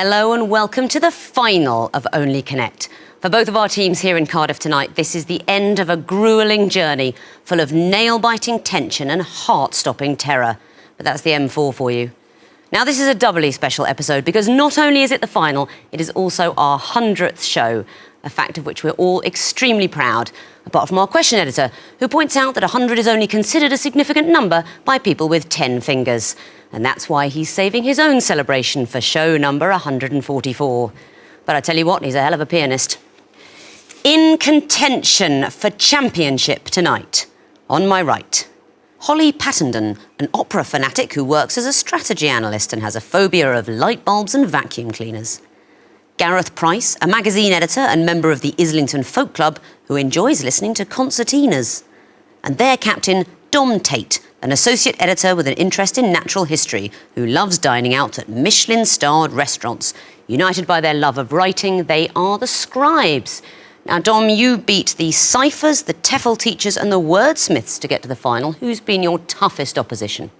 Hello and welcome to the final of Only Connect. For both of our teams here in Cardiff tonight, this is the end of a gruelling journey full of nail-biting tension and heart-stopping terror. But that's the M4 for you. Now, this is a doubly special episode because not only is it the final, it is also our 100th show, a fact of which we're all extremely proud, apart from our question editor, who points out that 100 is only considered a significant number by people with 10 fingers. And that's why he's saving his own celebration for show number 144. But I tell you what, he's a hell of a pianist. In contention for championship tonight, on my right, Holly Pattenden, an opera fanatic who works as a strategy analyst and has a phobia of light bulbs and vacuum cleaners. Gareth Price, a magazine editor and member of the Islington Folk Club who enjoys listening to concertinas. And their captain, Dom Tate, an associate editor with an interest in natural history who loves dining out at Michelin-starred restaurants. United by their love of writing, they are the Scribes. Now, Dom, you beat the ciphers, the TEFL teachers and the wordsmiths to get to the final. Who's been your toughest opposition?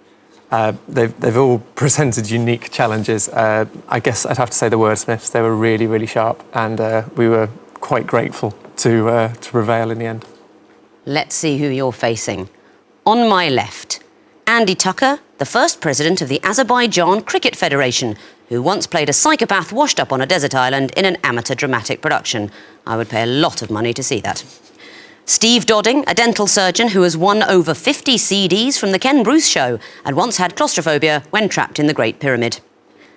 They've all presented unique challenges. I guess I'd have to say the wordsmiths. They were really, really sharp, and we were quite grateful to prevail in the end. Let's see who you're facing. On my left, Andy Tucker, the first president of the Azerbaijan Cricket Federation, who once played a psychopath washed up on a desert island in an amateur dramatic production. I would pay a lot of money to see that. Steve Dodding, a dental surgeon who has won over 50 CDs from the Ken Bruce Show and once had claustrophobia when trapped in the Great Pyramid.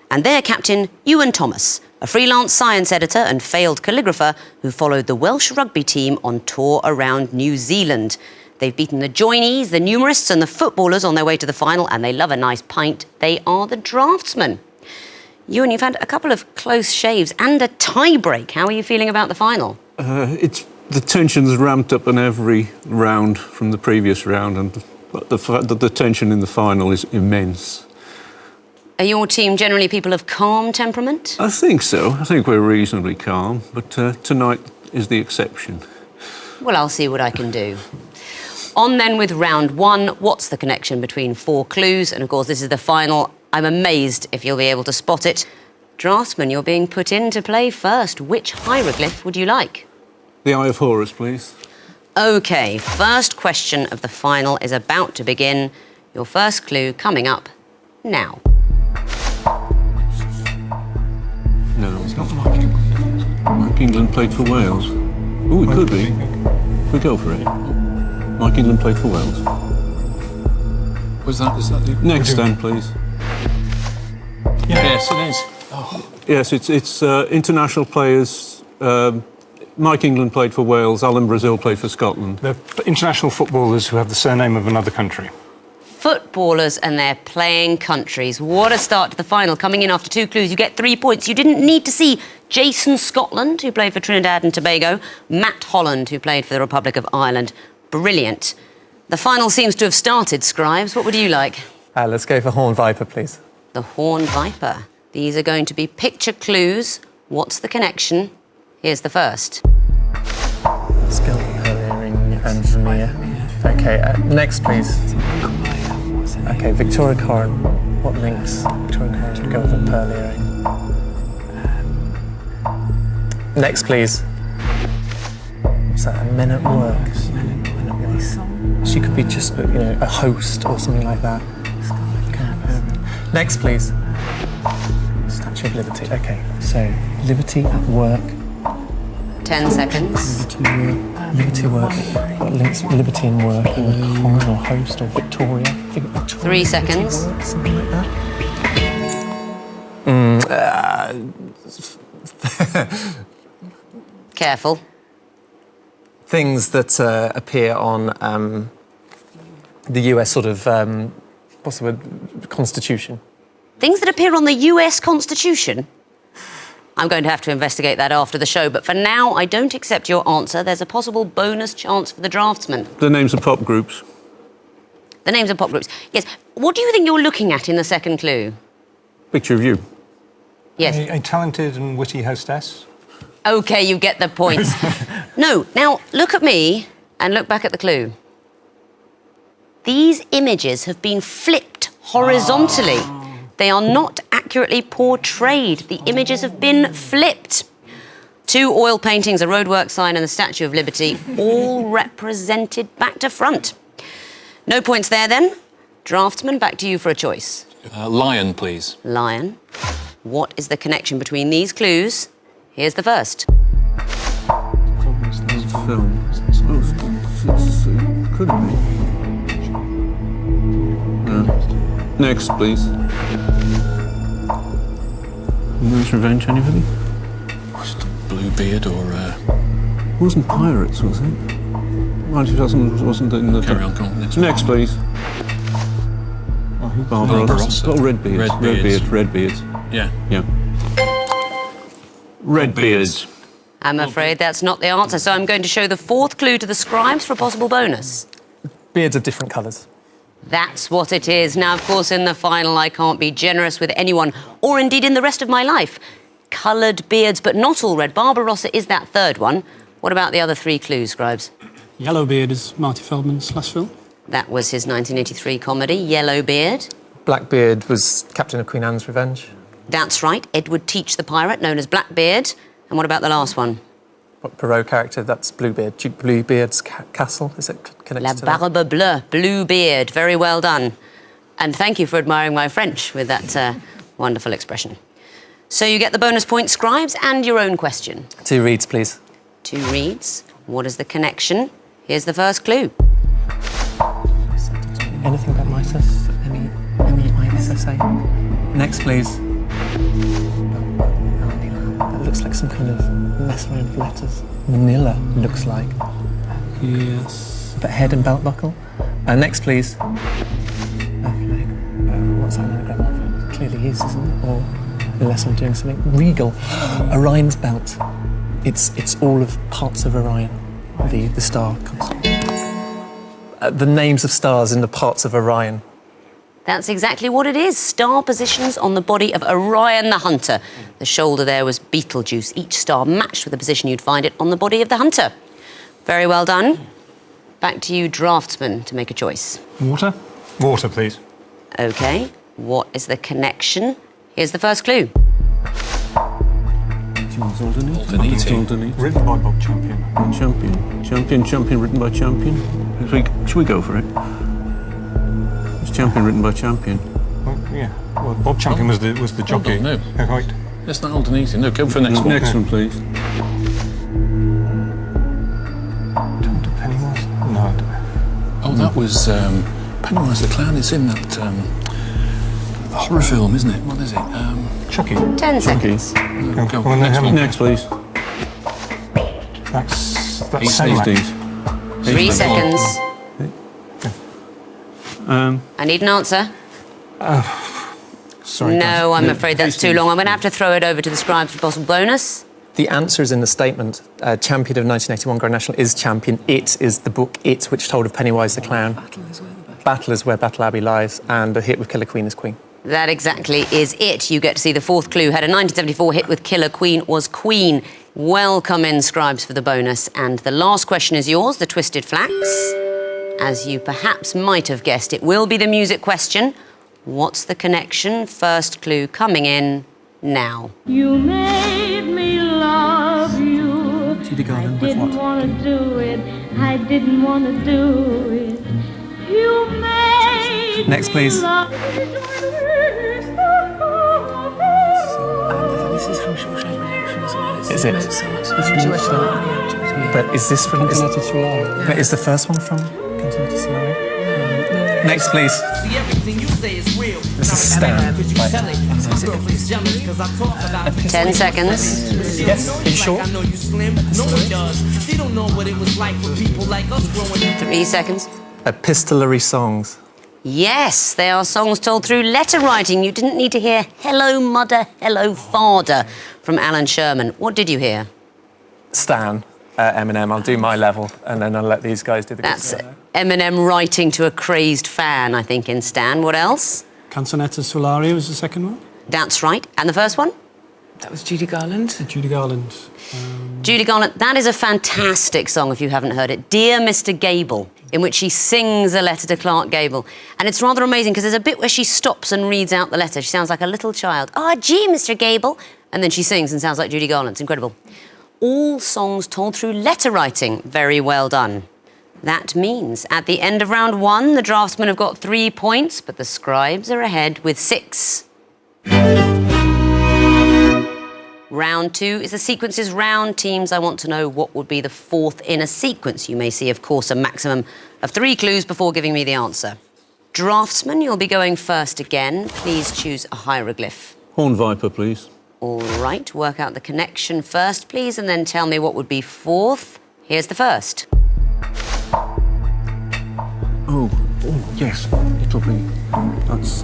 And their captain, Ewan Thomas, a freelance science editor and failed calligrapher who followed the Welsh rugby team on tour around New Zealand. They've beaten the joinees, the numerists and the footballers on their way to the final, and they love a nice pint. They are the Draughtsmen. Ewan, you've had a couple of close shaves and a tie-break. How are you feeling about the final? The tension's ramped up in every round from the previous round, and the tension in the final is immense. Are your team generally people of calm temperament? I think so. I think we're reasonably calm, but tonight is the exception. Well, I'll see what I can do. On then with round one, what's the connection between 4 clues? And of course, this is the final. I'm amazed if you'll be able to spot it. Draughtsmen, you're being put in to play first. Which hieroglyph would you like? The Eye of Horus, please. OK, first question of the final is about to begin. Your first clue coming up now. No, it's not Mike England. Mike England played for Wales. Oh, it could be. We go for it. Mike England played for Wales. Is that the... Next stand, please. Yeah. Yes, it is. Oh. Yes, it's international players. Mike England played for Wales, Alan Brazil played for Scotland. They're international footballers who have the surname of another country. Footballers and their playing countries. What a start to the final. Coming in after 2 clues, you get 3 points. You didn't need to see Jason Scotland, who played for Trinidad and Tobago, Matt Holland, who played for the Republic of Ireland. Brilliant. The final seems to have started, Scribes. What would you like? Let's go for Horn Viper, please. The Horn Viper. These are going to be picture clues. What's the connection? Here's the first. Skill, pearl earring and Vermeer. OK, next, please. OK, Victoria Coren. What links Victoria Coren to go with a pearl earring? Next, please. What's that, a Men at Work? She could be just, a host or something like that. Next, please. Statue of Liberty. OK, so Liberty at Work. 10 seconds. Liberty Work. What links Liberty and Work and a Coren or host or Victoria? 3 seconds. Work, something like that. Careful. Things that appear on the US sort of, what's the word, Constitution. Things that appear on the US Constitution? I'm going to have to investigate that after the show, but for now, I don't accept your answer. There's a possible bonus chance for the Draughtsmen. The names of pop groups. The names of pop groups. Yes. What do you think you're looking at in the second clue? Picture of you. Yes. A talented and witty hostess. OK, you get the points. No, now, look at me and look back at the clue. These images have been flipped horizontally. They are not accurately portrayed. The images have been flipped. 2 oil paintings, a roadwork sign and the Statue of Liberty, all represented back to front. No points there then. Draftsman, back to you for a choice. Lion, please. Lion. What is the connection between these clues? Here's the first. Film. Could it be? Next, please. Nice Revenge, anybody? Was it Bluebeard or... It wasn't Pirates, was it? Well, it wasn't in the... Carry on, go on. Next, please. Barbarossa. Oh, Redbeards. Redbeards. Yeah. Redbeards. I'm afraid that's not the answer, so I'm going to show the 4th clue to the scribes for a possible bonus. Beards of different colours. That's what it is. Now, of course, in the final, I can't be generous with anyone, or indeed in the rest of my life. Coloured beards, but not all red. Barbarossa is that 3rd one. What about the other 3 clues, Scribes? Yellowbeard is Marty Feldman's last film. That was his 1983 comedy, Yellowbeard. Blackbeard was Captain of Queen Anne's Revenge. That's right, Edward Teach the pirate, known as Blackbeard. And what about the last one? What Perrault character? That's Bluebeard. Duke Bluebeard's castle. Is it connected La to that? Barbe Bleue, Bluebeard. Very well done. And thank you for admiring my French with that wonderful expression. So you get the bonus point, Scribes, and your own question. 2 reads, please. 2 reads. What is the connection? Here's the first clue. Anything about Mises? M-E-I-S-S-A? Next, please. That looks like some kind of mess around with letters. Manila looks like. Yes. But head and belt buckle. Next, please. What's that anagram of? It clearly is, isn't it? Or unless I'm doing something. Regal. Orion's belt. It's all of parts of Orion. The star. The names of stars in the parts of Orion. That's exactly what it is. Star positions on the body of Orion the Hunter. The shoulder there was Betelgeuse. Each star matched with the position you'd find it on the body of the Hunter. Very well done. Back to you, Draftsman, to make a choice. Water? Water, please. OK. What is the connection? Here's the first clue. Alternating. Written by Bob Champion. Champion, written by Champion. Should we go for it? It's Champion, written by Champion. Well, yeah. Well, Bob Champion was the jockey. on, no. Yeah, right. That's not alternating. No, go for the next one. Next one, please. Dr. Pennywise? No, I don't know. Oh, that was Pennywise the Clown. It's in that horror film, isn't it? What is it? Chucky. 10 seconds. Go. Well, Next one. Next, please. That's Hastings. Senlac. 3 seconds. Um, I need an answer. Sorry. No, I'm afraid that's too long. I'm going to have to throw it over to the Scribes for possible bonus. The answer is in the statement. Champion of 1981 Grand National is Champion. It is the book It, which told of Pennywise the Clown. Battle is where Battle Abbey lies, and a hit with Killer Queen is Queen. That exactly is it. You get to see the 4th clue. Had a 1974 hit with Killer Queen was Queen. Welcome in, Scribes, for the bonus. And the last question is yours, the Twisted Flax. As you perhaps might have guessed, it will be the music question. What's the connection? First clue coming in now. You made me love you. Judy Garland I with didn't what? want to do it. I didn't want to do it. You made Next, please. me love This is from Shawshank Redemption as well. Is it? But is this from... But is the first one from Continental Scenario? Next, please. This is Stan. 10 seconds. Yes, in short. 3 seconds. Epistolary songs. Yes, they are songs told through letter writing. You didn't need to hear Hello Mudder, Hello Father from Alan Sherman. What did you hear? Stan, Eminem. I'll do my level, and then I'll let these guys do the good That's stuff. Eminem writing to a crazed fan, I think, in Stan. What else? Canzonetta Solari was the second one. That's right. And the first one? That was Judy Garland. Judy Garland. Judy Garland. That is a fantastic song if you haven't heard it. Dear Mr. Gable in which she sings a letter to Clark Gable. And it's rather amazing because there's a bit where she stops and reads out the letter. She sounds like a little child. "Ah, gee, Mr. Gable." And then she sings and sounds like Judy Garland. It's incredible. All songs told through letter writing. Very well done. That means at the end of round 1, the Draughtsmen have got 3 points, but the Scribes are ahead with 6. Round 2 is the sequences round. Teams, I want to know what would be the 4th in a sequence. You may see, of course, a maximum of 3 clues before giving me the answer. Draughtsman, you'll be going first again. Please choose a hieroglyph. Horn viper, please. All right, work out the connection first, please, and then tell me what would be 4th. Here's the first. Oh, yes. It'll be... That's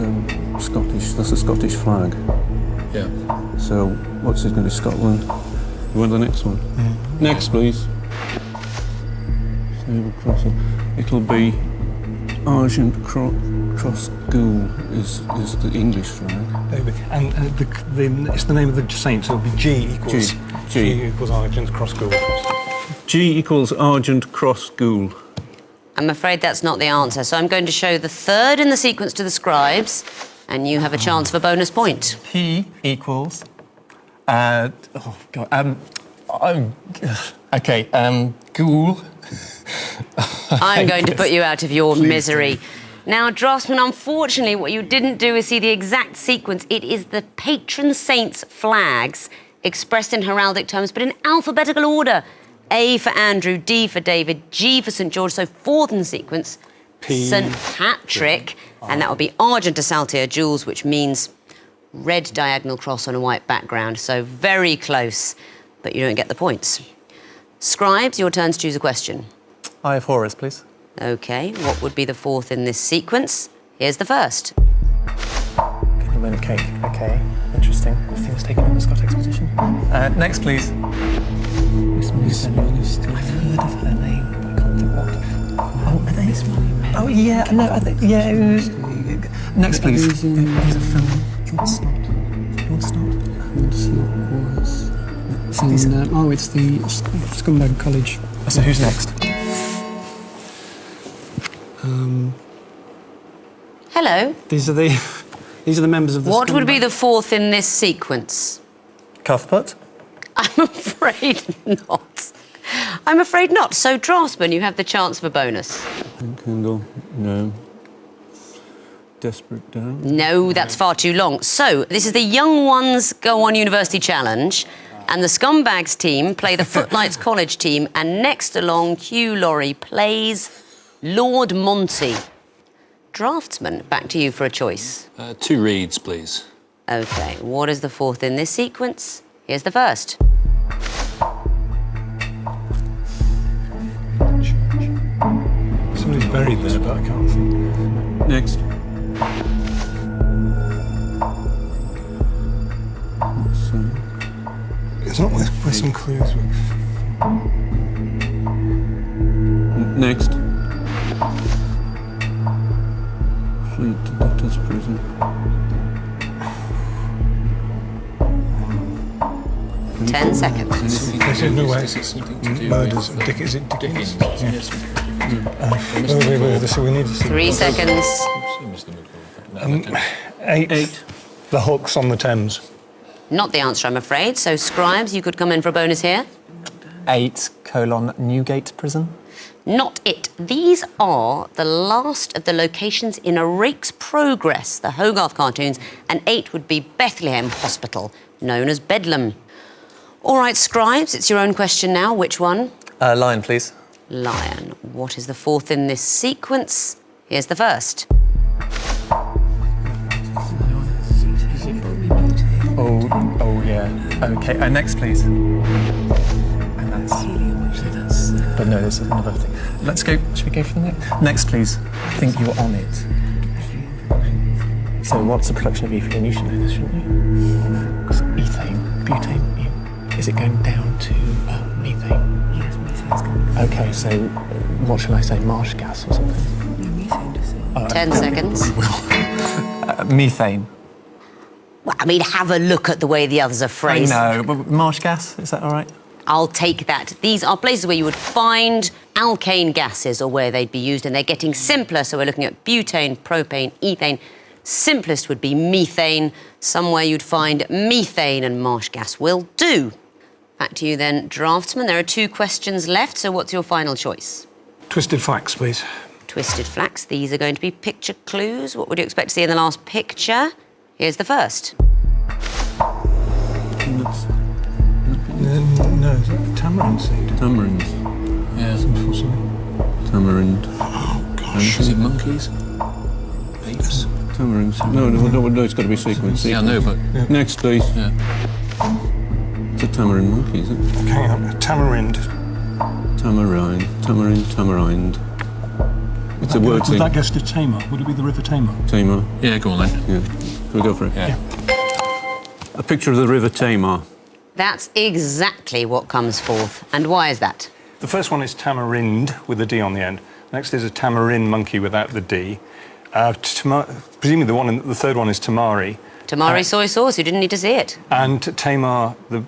Scottish. That's a Scottish flag. Yeah. So, what's it going to be? Scotland? You want the next one? Next, please. Sable crossing. It'll be Argent Cross Ghoul is the English flag. And it's the name of the saint, so it'll be G equals... G equals Argent Cross Ghoul. G equals Argent Cross Ghoul. I'm afraid that's not the answer, so I'm going to show the 3rd in the sequence to the Scribes, and you have a chance for bonus point. P equals... Ghoul. I'm going to put you out of your misery. Now, Draughtsman, unfortunately, what you didn't do is see the exact sequence. It is the patron saints' flags expressed in heraldic terms, but in alphabetical order. A for Andrew, D for David, G for St George, so 4th in the sequence, P. St Patrick, and that would be Argent to Saltire Jules, which means red diagonal cross on a white background, so very close, but you don't get the points. Scribes, your turn to choose a question. Eye of Horus, please. OK, what would be the 4th in this sequence? Here's the first. Kingdom of Cake. OK, interesting. The thing was taken on the Scott Expedition. Next, please. I've heard of her name, but I can't think what. Oh, are they? Oh, yeah, no, I think, yeah. Next, please. There's a film. You want Snot? It's the Scumbag College. So who's next? Hello. These are the members of the What would Scumbag- be the 4th in this sequence? Cuthbert. I'm afraid not. I'm afraid not. So, Draughtsman, you have the chance for bonus. Kindle? No. Desperate Down? No, that's far too long. So, this is the Young Ones Go On University Challenge, and the Scumbags team play the Footlights College team, and next along, Hugh Laurie plays Lord Monty. Draughtsman, back to you for a choice. 2 reeds, please. OK, what is the 4th in this sequence? Here's the first. Somebody's buried there, but I can't think. Next. It's not with some clues. Next. Fleet to Debtor's Prison. Ten seconds. No way. Is it something to do Murders. with... Is it Dickens? Yes. Wait, so we need to see. 3 seconds. 8. The hooks on the Thames. Not the answer, I'm afraid. So, Scribes, you could come in for a bonus here. 8:Newgate Prison. Not it. These are the last of the locations in A Rake's Progress, the Hogarth cartoons, and 8 would be Bethlehem Hospital, known as Bedlam. All right, Scribes, it's your own question now. Which one? Lion, please. Lion. What is the 4th in this sequence? Here's the first. Oh yeah. OK, next, please. And that's... But no, there's another thing. Let's go. Should we go for the next? Next, please. I think you were on it. So what's the production of ethane? You should know this, shouldn't you? Because ethane, butane, is it going down to methane? Yes, methane's going. OK, so what shall I say? Marsh gas or something? No, methane just say. 10 seconds. Methane. Well, I mean, have a look at the way the others are phrased. I know, but marsh gas, is that all right? I'll take that. These are places where you would find alkane gases, or where they'd be used, and they're getting simpler. So we're looking at butane, propane, ethane. Simplest would be methane. Somewhere you'd find methane, and marsh gas will do. Back to you then, Draughtsmen. There are 2 questions left, so what's your final choice? Twisted flax, please. Twisted flax. These are going to be picture clues. What would you expect to see in the last picture? Here's the first. No, is that tamarind seed? Tamarind. Yeah. Tamarind. Oh, gosh. Is it monkeys? Apes? Tamarind. No, it's got to be sequence. Yeah, I know, but... Next, please. Yeah. It's a tamarind monkey, is it? Hang on, tamarind. Tamarind. It's a word Would thing. that guess to Tamar? Would it be the River Tamar? Tamar. Yeah, go on then. Yeah. Can we go for it? Yeah. A picture of the River Tamar. That's exactly what comes forth. And why is that? The first one is tamarind with a D on the end. Next is a tamarin monkey without the D. Presumably the third one is tamari. Tamari soy sauce, you didn't need to see it. And Tamar, the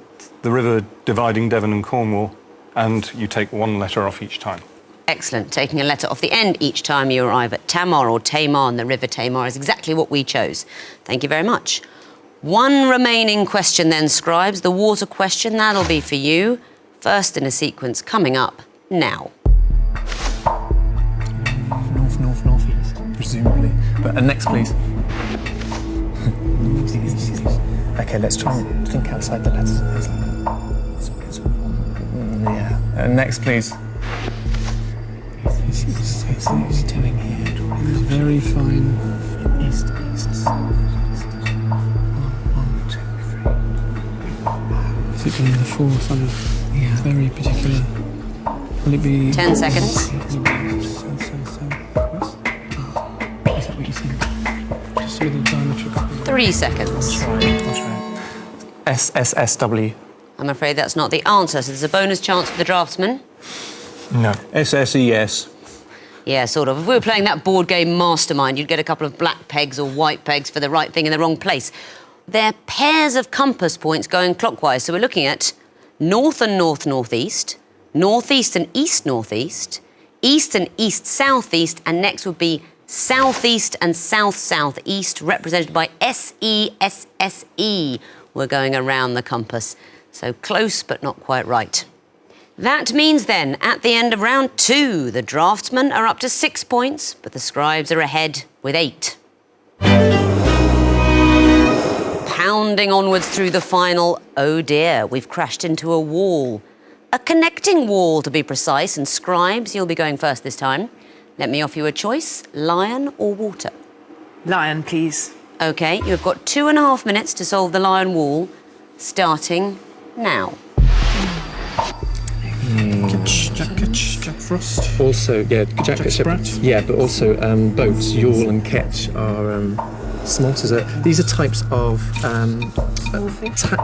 river dividing Devon and Cornwall, and you take 1 letter off each time. Excellent. Taking a letter off the end each time you arrive at Tamar or Tamar, and the River Tamar is exactly what we chose. Thank you very much. 1 remaining question then, Scribes. The water question, that'll be for you. First in a sequence coming up now. Northeast, presumably. But next, please. Okay, let's try and think outside the letters. Yeah. Next, please. He's doing here. Very fine. East. 1, 2, 3. Is it doing the 4th on a very particular? Will it be 10 seconds. Is that what you think? Just with the diametrical. 3 seconds. I'll try. SSSW. I'm afraid that's not the answer, so there's a bonus chance for the Draughtsmen. No. SSES. Yeah, sort of. If we were playing that board game Mastermind, you'd get a couple of black pegs or white pegs for the right thing in the wrong place. They're pairs of compass points going clockwise, so we're looking at north and north-northeast, northeast and east-northeast, east and east-southeast, and next would be southeast and south-southeast, represented by SESSE. We're going around the compass, so close but not quite right. That means then, at the end of round 2, the Draughtsmen are up to 6 points, but the Scribes are ahead with 8. Pounding onwards through the final, oh dear, we've crashed into a wall. A connecting wall, to be precise, and Scribes, you'll be going first this time. Let me offer you a choice, lion or water? Lion, please. OK, you've got 2.5 minutes to solve the lion wall, starting now. Jack Frost. Also, yeah, Jack Sprat. Yeah, but also boats, yawl and ketch are smolters. These are types of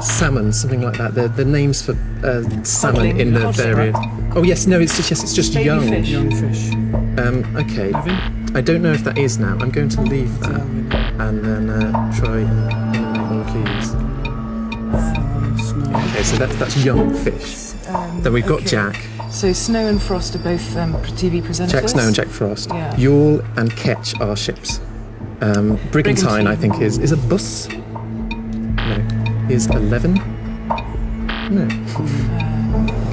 salmon, something like that. They're names for salmon in the various. Oh yes, no, it's just Baby young. fish. Young fish. Okay. Living? I don't know if that is now. I'm going to leave that and then try and eliminate all keys. Okay, so that's young fish. Then we've got okay. Jack. So Snow and Frost are both TV presenters. Jack Snow and Jack Frost. Yeah. Yawl and Ketch are ships. Brigantine, I think, is a bus. No. Is 11? No.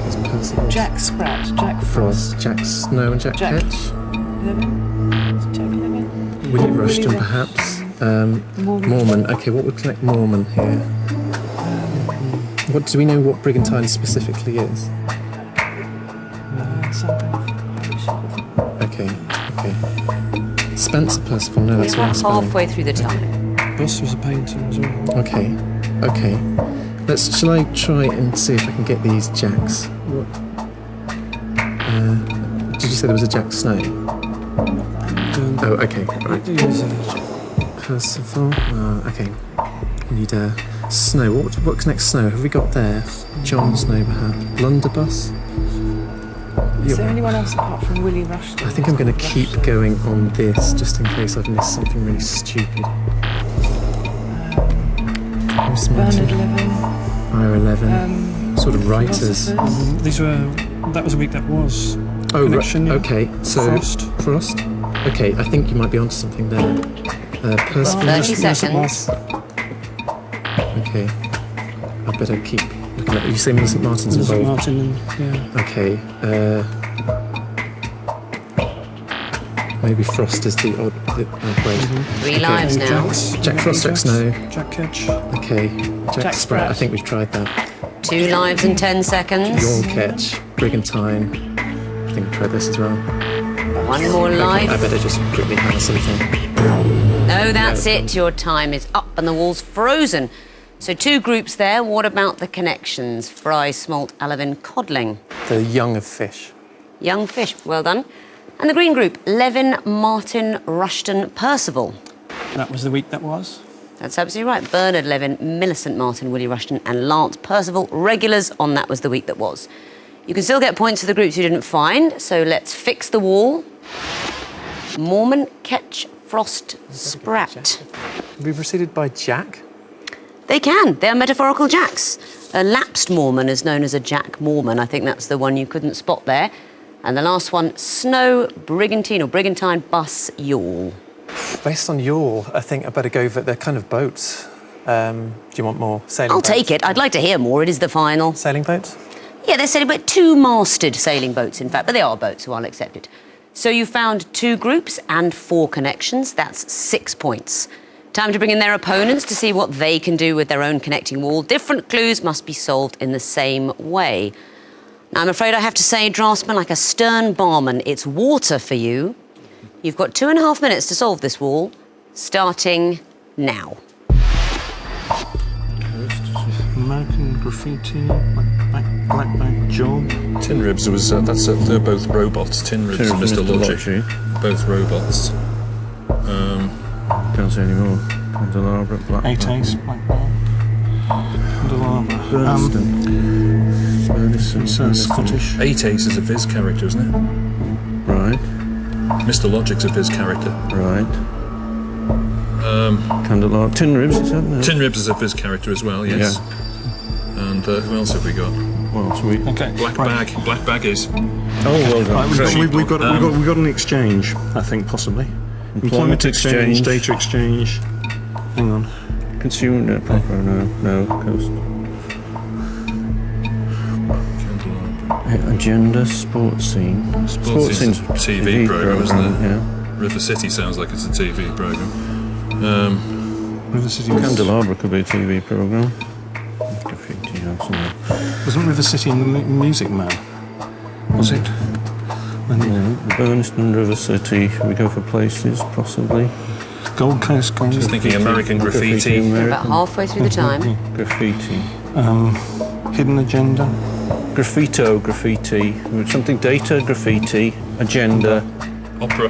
It's Percival. Jack Sprat, Jack Frost. Frost, Jack Snow and Jack Jack. Ketch. 11? Jack 11? Willie Rushton, Willie perhaps. Mormon. Mormon. Okay, what would connect Mormon here? What do we know what Brigantine specifically is? Okay. Spencer Percival, no, that's wrong spelling. Halfway through the time. Bus was a painter as well. Okay. Shall I try and see if I can get these Jacks? What? Did you say there was a Jack Snow? Oh, okay, right. Percival. Okay. Need Snow. What connects Snow? Have we got there? John Snow, perhaps. Blunderbuss. Is there anyone else apart from Willie Rushton? I think I'm going to keep going on this just in case I've missed something really stupid. Bernard Levin. IR11. Sort of writers. philosophers. That was a week that was. Oh, connection, yeah. Okay, so... Frost. Okay, I think you might be onto something there. 30 seconds. Okay. I better keep looking at... You say Millicent Martin's Millicent involved? Martin, yeah. Okay, maybe Frost is the odd... wait. 3 lives now. Jack Frost, Jack Snow. Jack Ketch. Okay. Jack Sprat. I think we've tried that. 2 lives and 10 seconds. Yawn Ketch. Brigantine. I think we tried this as well. 1 more life. Okay, I better just quickly hammer something. No, that's it. Your time is up and the wall's frozen. So 2 groups there. What about the connections? Fry, smolt, alevin, codling. The young of fish. Young fish, well done. And the green group, Levin, Martin, Rushton, Percival. That was the week that was. That's absolutely right. Bernard Levin, Millicent Martin, Willie Rushton and Lance Percival, regulars on That Was the Week That Was. You can still get points for the groups you didn't find, so let's fix the wall. Mormon, Ketch, Frost, Sprat. Can be preceded by Jack? They can. They're metaphorical jacks. A lapsed Mormon is known as a Jack Mormon. I think that's the one you couldn't spot there. And the last one, Snow, Brigantine or Brigantine, Bus, Yawl. Based on yawl, I think I better go for... They're kind of boats. Do you want more sailing I'll boats? take it. I'd like to hear more. It is the final. Sailing boats? Yeah, they're sailing boats. 2-masted sailing boats, in fact, but they are boats, so I'll accept it. So you found 2 groups and 4 connections. That's 6 points. Time to bring in their opponents to see what they can do with their own connecting wall. Different clues must be solved in the same way. Now, I'm afraid I have to say, Draughtsmen, like a stern barman, it's water for you. You've got 2.5 minutes to solve this wall, starting now. American Graffiti, Blackback Job. Tin Ribs was they're both robots. Tin Ribs and Mr. Logic, both robots. Can't say anymore. Candelabra, Blackback. 8 Ace, Blackback. Candelabra. Burniston. Scottish. 8 Ace is a Viz character, isn't it? Right, Mr. Logic's a Viz character. right. Candelabra. Tin Ribs, is that? No. Tin Ribs is a Viz character as well, yes. Yeah. And who else have we got? Well, sweet. Okay. Black Bag is. Oh, well done. Right, we've got an exchange, I think, possibly. Employment exchange, data exchange. Hang on. Consumer, no, coast. Agenda, sports scene. Sports scene's a TV programme, isn't it? Yeah. River City sounds like it's a TV programme. River City was... Candelabra could be a TV programme. Graffiti, somewhere. Wasn't River City in the Music Man? Was it? Burniston, River City. We go for places, possibly. Gold Coast, Gold Just thinking American Graffiti. We're about halfway through the time. Graffiti. Hidden Agenda. Graffito, graffiti. Something data, graffiti. Agenda. Opera.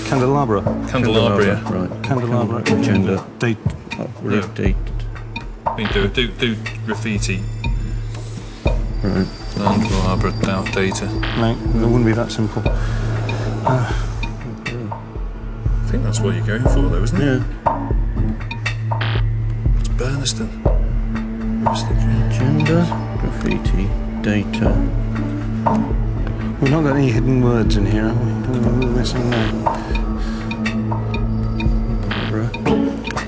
Candelabra. Candelabra, yeah. Right. Candelabra. Agenda. Date. Date. I mean, do graffiti. Right. Candelabra, data. No, it wouldn't be that simple. I think that's what you're going for, though, isn't it? Yeah. It's Burniston. Agenda, graffiti, data. We've not got any hidden words in here, have we? We're missing that.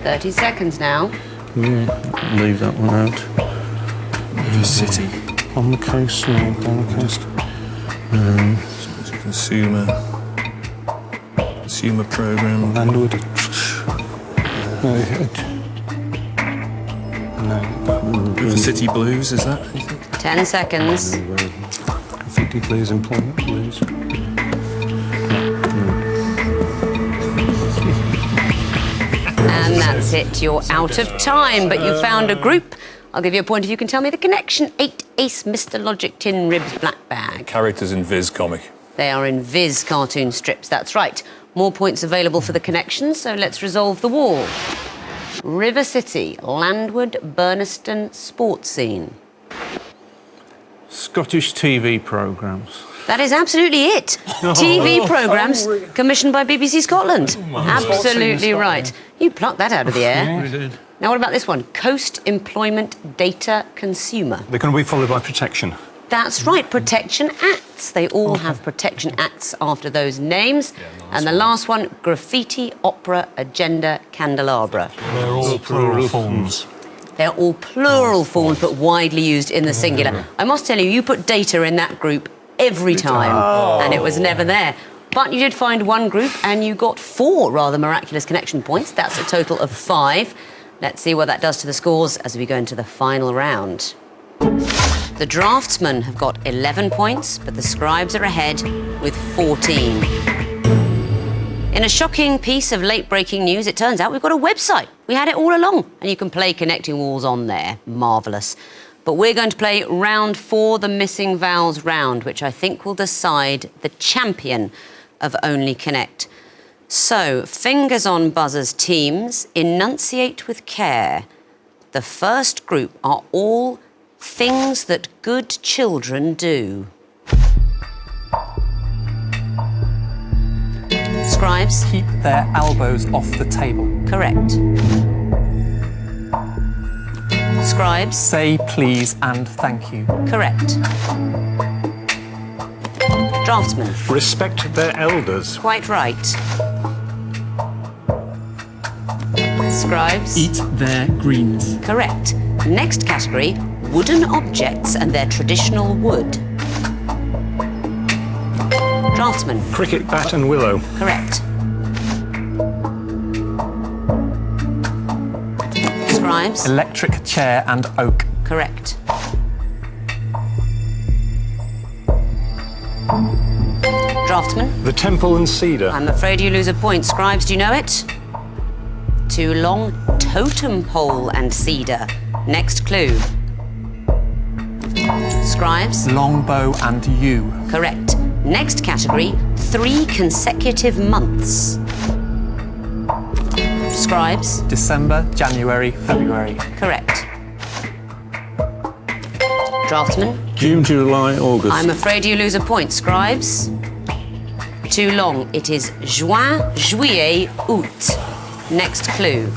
30 seconds now. Yeah, leave that one out. River City. On the coast, no, down the coast. It's a consumer programme. Landwood. No. River City Blues, is that? 10 seconds. Graffiti Blues, Employment Blues. And that's it. You're out of time, but you found a group. I'll give you a point if you can tell me the connection. 8 Ace, Mr. Logic, Tin Ribs, Black Bag. Characters in Viz comic. They are in Viz cartoon strips, that's right. More points available for the connections, so let's resolve the wall. River City, Landwood, Burniston, sports scene. Scottish TV programmes. That is absolutely it. TV programmes commissioned by BBC Scotland. Absolutely right. You plucked that out of the air. We did. Now, what about this one? Coast, employment, data, consumer. They're going to be followed by protection. That's right, Protection Acts. They all have Protection Acts after those names. And the last one, Graffiti, Opera, Agenda, Candelabra. They're all plural forms. They're all plural forms, but widely used in the singular. I must tell you, you put data in that group every time, and it was never there. But you did find one group, and you got 4 rather miraculous connection points. That's a total of 5. Let's see what that does to the scores as we go into the final round. The Draughtsmen have got 11 points, but the Scribes are ahead with 14. In a shocking piece of late-breaking news, it turns out we've got a website. We had it all along, and you can play Connecting Walls on there. Marvellous. But we're going to play round 4, the Missing Vowels round, which I think will decide the champion of Only Connect. So, fingers on buzzers, teams, enunciate with care. The first group are all things that good children do. Scribes? Keep their elbows off the table. Correct. Scribes? Say please and thank you. Correct. Draftsmen? Respect their elders. Quite right. Scribes? Eat their greens. Correct. Next category, wooden objects and their traditional wood. Draftsman? Cricket bat and willow. Correct. Scribes? Electric chair and oak. Correct. Draftsman? The temple and cedar. I'm afraid you lose a point. Scribes, do you know it? Too long, totem pole and cedar. Next clue. Scribes? Longbow and yew. Correct. Next category, 3 consecutive months. Scribes? December, January, February. Correct. Draftsman? June, July, August. I'm afraid you lose a point. Scribes? Too long. It is juin, juillet, août. Next clue.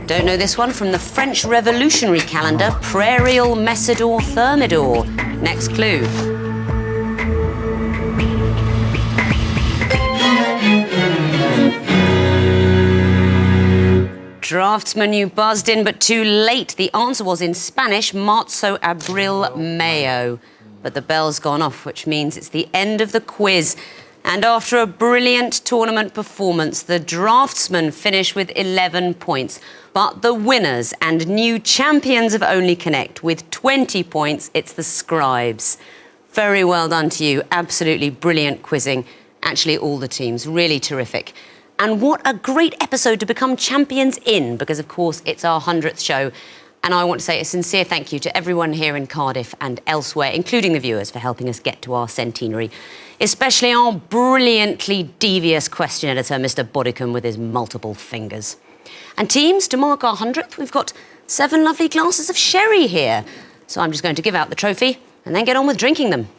Don't know this one from the French Revolutionary calendar, Prairial Messidor Thermidor. Next clue. Draftsman, you buzzed in, but too late. The answer was in Spanish, Marzo, Abril, Mayo. But the bell's gone off, which means it's the end of the quiz. And after a brilliant tournament performance, the Draftsmen finish with 11 points. But the winners and new champions of Only Connect with 20 points, it's the Scribes. Very well done to you. Absolutely brilliant quizzing. Actually, all the teams, really terrific. And what a great episode to become champions in, because, of course, it's our 100th show. And I want to say a sincere thank you to everyone here in Cardiff and elsewhere, including the viewers, for helping us get to our centenary. Especially our brilliantly devious question editor, Mr. Bodicum, with his multiple fingers. And teams, to mark our 100th, we've got 7 lovely glasses of sherry here. So I'm just going to give out the trophy and then get on with drinking them.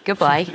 Goodbye.